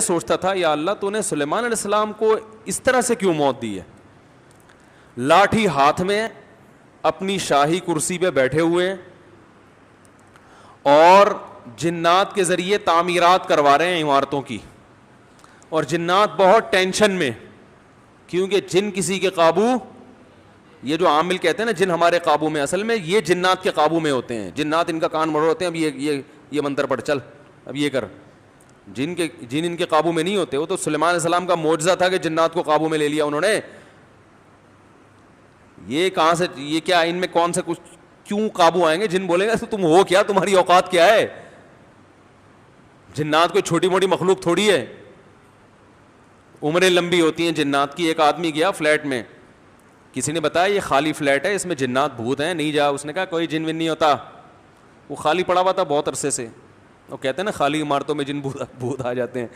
سوچتا تھا یا اللہ تو نے سلیمان علیہ السلام کو اس طرح سے کیوں موت دی ہے؟ لاٹھی ہاتھ میں، اپنی شاہی کرسی پہ بیٹھے ہوئے اور جنات کے ذریعے تعمیرات کروا رہے ہیں عمارتوں کی، اور جنات بہت ٹینشن میں، کیونکہ جن کسی کے قابو، یہ جو عامل کہتے ہیں نا جن ہمارے قابو میں، اصل میں یہ جنات کے قابو میں ہوتے ہیں. جنات ان کا کان مروڑ ہوتے ہیں، اب یہ منتر پڑھ، چل اب یہ کر. جن ان کے قابو میں نہیں ہوتے. وہ تو سلیمان علیہ السلام کا معجزہ تھا کہ جنات کو قابو میں لے لیا انہوں نے. یہ کہاں سے، یہ کیا ان میں کون سے کچھ کیوں قابو آئیں گے؟ جن بولیں گے تم ہو کیا، تمہاری اوقات کیا ہے؟ جنات کوئی چھوٹی موٹی مخلوق تھوڑی ہے، عمریں لمبی ہوتی ہیں جنات کی. ایک آدمی گیا فلیٹ میں، کسی نے بتایا یہ خالی فلیٹ ہے، اس میں جنات بھوت ہیں، نہیں جا. اس نے کہا کوئی جن ون نہیں ہوتا. وہ خالی پڑا ہوا تھا بہت عرصے سے. وہ کہتے ہیں نا خالی عمارتوں میں جن بھوت آ جاتے ہیں.